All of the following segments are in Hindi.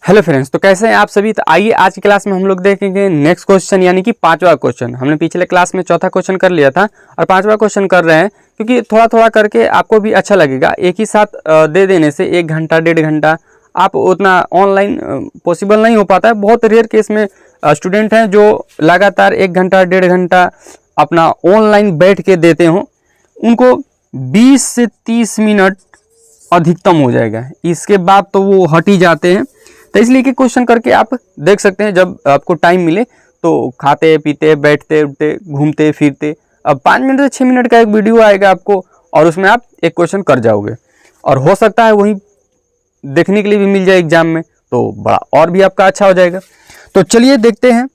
हेलो फ्रेंड्स, तो कैसे हैं आप सभी। तो आइए आज की क्लास में हम लोग देखेंगे नेक्स्ट क्वेश्चन यानी कि पांचवा क्वेश्चन। हमने पिछले क्लास में चौथा क्वेश्चन कर लिया था और पांचवा क्वेश्चन कर रहे हैं क्योंकि थोड़ा थोड़ा करके आपको भी अच्छा लगेगा। एक ही साथ दे देने से 1 घंटा 1.5 घंटा आप उतना ऑनलाइन पॉसिबल नहीं हो पाता है। बहुत रेयर केस में स्टूडेंट हैं जो लगातार 1 घंटा 1.5 घंटा अपना ऑनलाइन बैठ के देते हों। उनको 20 से 30 मिनट अधिकतम हो जाएगा, इसके बाद तो वो हट ही जाते हैं। तो इसलिए कि क्वेश्चन करके आप देख सकते हैं जब आपको टाइम मिले तो खाते पीते बैठते उठते घूमते फिरते अब 5 मिनट से 6 मिनट का एक वीडियो आएगा आपको और उसमें आप एक क्वेश्चन कर जाओगे और हो सकता है वही देखने के लिए भी मिल जाए एग्जाम में, तो बड़ा और भी आपका अच्छा हो जाएगा। तो चलिए देखते हैं।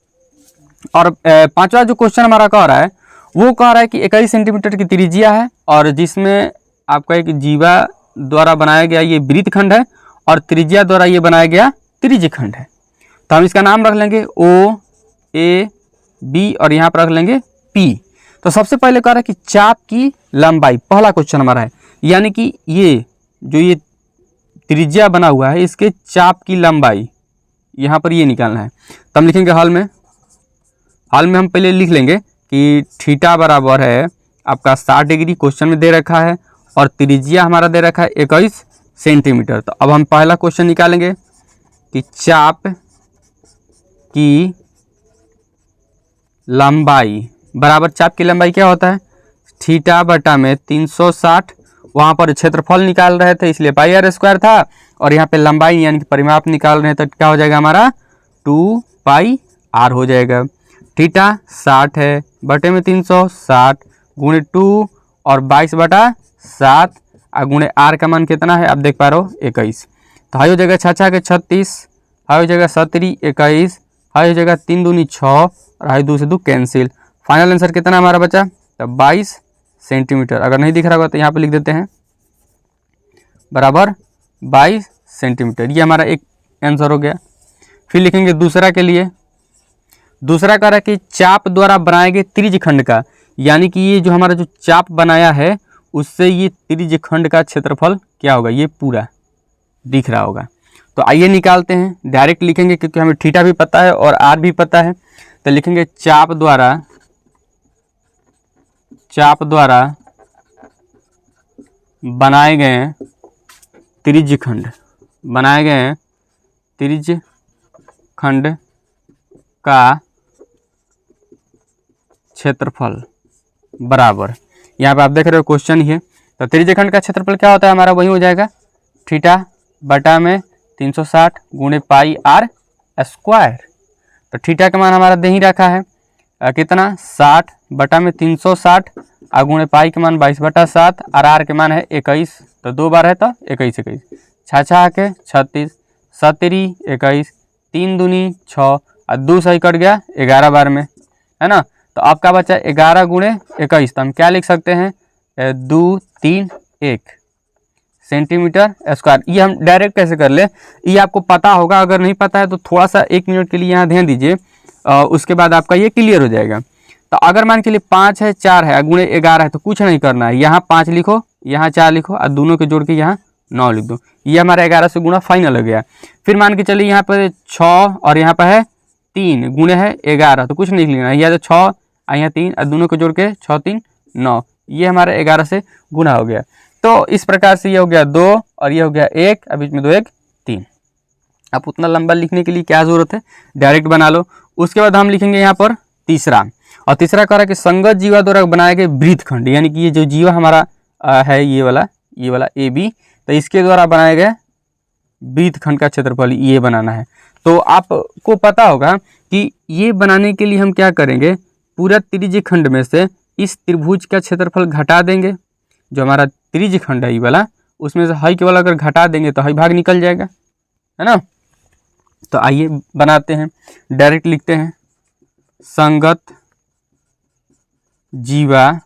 और पांचवा जो क्वेश्चन हमारा कह रहा है वो कह रहा है कि 21 सेंटीमीटर की त्रिज्या है और जिसमें आपका एक जीवा द्वारा बनाया गया ये वृत्तखंड है और त्रिज्या द्वारा ये बनाया गया त्रिज्यखंड है। तो हम इसका नाम रख लेंगे ओ ए बी और यहाँ पर रख लेंगे पी। तो सबसे पहले कह रहा है कि चाप की लंबाई, पहला क्वेश्चन हमारा है, यानी कि ये जो ये त्रिज्या बना हुआ है इसके चाप की लंबाई यहाँ पर ये निकालना है। तो हम लिखेंगे हल में हम पहले लिख लेंगे कि थीटा बराबर है आपका 60 डिग्री क्वेश्चन में दे रखा है और त्रिज्या हमारा दे रखा है 21 सेंटीमीटर। तो अब हम पहला क्वेश्चन निकालेंगे कि चाप की लंबाई बराबर, चाप की लंबाई क्या होता है थीटा बटा में 360। वहाँ पर क्षेत्रफल निकाल रहे थे इसलिए पाई आर स्क्वायर था और यहाँ पे लंबाई यानी कि परिमाप निकाल रहे हैं तो क्या हो जाएगा हमारा 2 पाई आर हो जाएगा। थीटा 60 है बटे में 360 गुणे 2 और 22 बटा 7 और गुणे आर का मान कितना है आप देख पा रहे हो 21। तो हाई हो जाएगा 6 के 36, हाई हो जाएगा 7 21, हाई हो जाएगा 3 दूनी 6 और हाई 2 से 2 कैंसिल। फाइनल आंसर कितना हमारा बचा तो 22 सेंटीमीटर। अगर नहीं दिख रहा होगा तो यहाँ पे लिख देते हैं बराबर 22 सेंटीमीटर। ये हमारा एक आंसर हो गया। फिर लिखेंगे दूसरा के लिए। दूसरा कह रहा है कि चाप द्वारा बनाए गए त्रिज्यखंड का, यानी कि ये जो हमारा जो चाप बनाया है उससे ये त्रिज्यखंड का क्षेत्रफल क्या होगा, ये पूरा दिख रहा होगा। तो आइए निकालते हैं, डायरेक्ट लिखेंगे क्योंकि हमें थीटा भी पता है और आर भी पता है। तो लिखेंगे चाप द्वारा बनाए गए त्रिज्यखंड का क्षेत्रफल बराबर, यहाँ पे आप देख रहे हो क्वेश्चन ही है। तो त्रिज्यखंड का क्षेत्रफल क्या होता है हमारा, वही हो जाएगा थीटा बटा में 360 गुणे पाई आर स्क्वायर। तो थीटा का मान हमारा दे ही रखा है कितना 60 बटा में 360 और गुणे पाई के मान 22 बटा 7 और आर के मान है 21। तो 2 बार है तो 21 21 छः के 36 7 21 3 दूनी 6 और 2 सही कट गया 11 बार में, है ना। तो आपका बचा 11 गुणे 21। तो हम क्या लिख सकते हैं 2 3 1 सेंटीमीटर स्क्वायर। ये हम डायरेक्ट कैसे कर ले, ये आपको पता होगा, अगर नहीं पता है तो थोड़ा सा 1 मिनट के लिए यहाँ ध्यान दीजिए, उसके बाद आपका ये क्लियर हो जाएगा। तो अगर मान के लिए 5 है 4 है गुणे 11 है तो कुछ नहीं करना है, यहाँ 5 लिखो यहाँ 4 लिखो और दोनों के जोड़ के यहाँ 9 लिख दो। ये हमारा 11 से गुणा फाइनल हो गया। फिर मान के चलिए यहाँ पर 6 और यहाँ पर है 3 गुणे है 11 तो कुछ नहीं लिखना है, यहाँ तो 6 और यहाँ 3 और दोनों को जोड़ के 6 3 9, ये हमारा 11 से गुणा हो गया। तो इस प्रकार से ये हो गया 2 और ये हो गया 1 और बीच में 2 1 3। अब उतना लंबा लिखने के लिए क्या जरूरत है, डायरेक्ट बना लो। उसके बाद हम लिखेंगे यहाँ पर तीसरा, और तीसरा कह रहा है कि संगत जीवा द्वारा बनाए गए वृत्तखंड, यानी कि ये जो जीवा हमारा है ये वाला ए बी, तो इसके द्वारा बनाए गए वृत्तखंड का क्षेत्रफल ये बनाना है। तो आपको पता होगा कि ये बनाने के लिए हम क्या करेंगे, पूरा त्रिज्यखंड में से इस त्रिभुज का क्षेत्रफल घटा देंगे। जो हमारा त्रिज्यखंड है ये वाला, उसमें से हाई केवल अगर घटा देंगे तो हाई भाग निकल जाएगा, है ना। तो आइए बनाते हैं, डायरेक्ट लिखते हैं संगत जीवा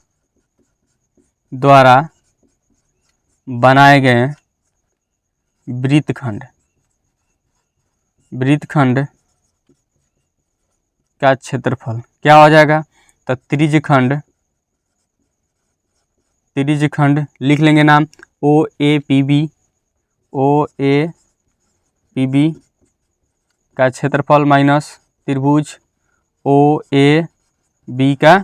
द्वारा बनाए गए वृत्तखंड का क्षेत्रफल क्या हो जाएगा, तो त्रिज्यखंड लिख लेंगे नाम ओ ए पी बी का क्षेत्रफल माइनस त्रिभुज ओ ए बी का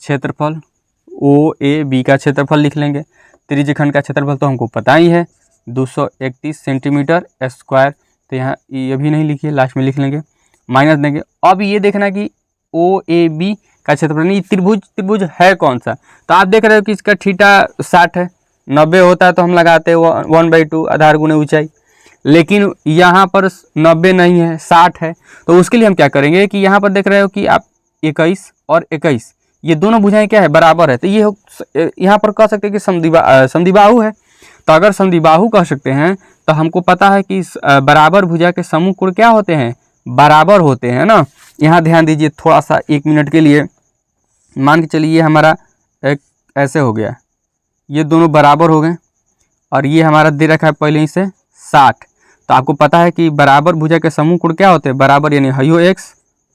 क्षेत्रफल, ओ ए बी का क्षेत्रफल लिख लेंगे। त्रिज्यखंड का क्षेत्रफल तो हमको पता ही है 231 सेंटीमीटर स्क्वायर, तो यहाँ ये भी नहीं लिखिए, लास्ट में लिख लेंगे, माइनस देंगे। अब ये देखना कि ओ ए बी का क्षेत्रफल नहीं, त्रिभुज है कौन सा, तो आप देख रहे हो कि इसका थीटा 60 है, 90 होता है तो हम लगाते हैं 1/2 आधार गुणे ऊंचाई, लेकिन यहाँ पर 90 नहीं है, 60 है। तो उसके लिए हम क्या करेंगे कि यहाँ पर देख रहे हो कि आप 21 और 21 ये दोनों भुजाएं क्या है, बराबर है, तो ये यहाँ पर कह सकते हैं कि समद्विबाहु है। तो अगर समद्विबाहु कह सकते हैं तो हमको पता है कि बराबर भुजा के समूह कोण क्या होते हैं, बराबर होते हैं ना। यहाँ ध्यान दीजिए थोड़ा सा 1 मिनट के लिए, मान के चलिए ये हमारा एक ऐसे हो गया, ये दोनों बराबर हो गए और ये हमारा दे रखा है पहले ही से 60। तो आपको पता है कि बराबर भुजा के समूह कोण क्या होते हैं, बराबर, यानी हयो x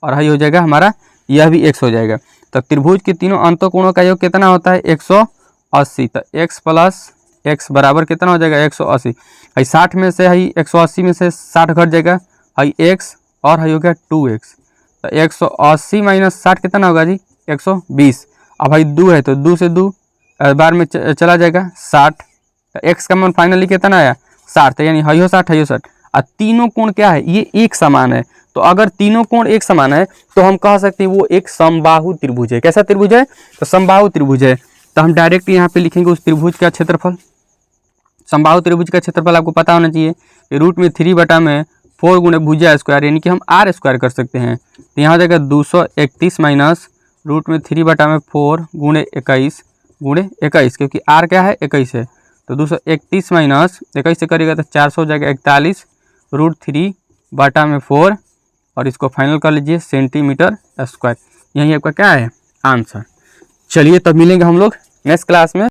और हई हो जाएगा हमारा, यह भी x हो जाएगा। तो त्रिभुज के तीनों अंतःकोणों का योग कितना होता है, 180। तो x प्लस x बराबर कितना हो जाएगा, 180। हई 60 में से, हई 180 में से 60 घट जाएगा, हई x और हई हो गया 2x। तो 180 माइनस 60 कितना होगा जी, 120। अब भाई 2 है तो 2 से 2 बार में चला जाएगा 60। तो x का मान फाइनली कितना आया, 60, यानी हयो 60 हयो 60। और तीनों कोण क्या है, ये एक समान है। तो अगर तीनों कोण एक समान है तो हम कह सकते हैं वो एक समबाहु त्रिभुज है। कैसा त्रिभुज है, तो समबाहु त्रिभुज है। तो हम डायरेक्ट यहाँ पे लिखेंगे उस त्रिभुज का क्षेत्रफल। समबाहु त्रिभुज का क्षेत्रफल आपको पता होना चाहिए कि √3/4 गुणे भुजा स्क्वायर, यानी कि हम r स्क्वायर कर सकते हैं। तो यहाँ हो जाएगा 231 माइनस √3/4 गुणे 21 गुणे 21, क्योंकि r क्या है, 21 है। तो 231 माइनस 21 से करेगा तो 400 हो जाएगा 41 √3/4, और इसको फाइनल कर लीजिए सेंटीमीटर स्क्वायर। यही आपका क्या है, आंसर। चलिए तब मिलेंगे हम लोग नेक्स्ट क्लास में।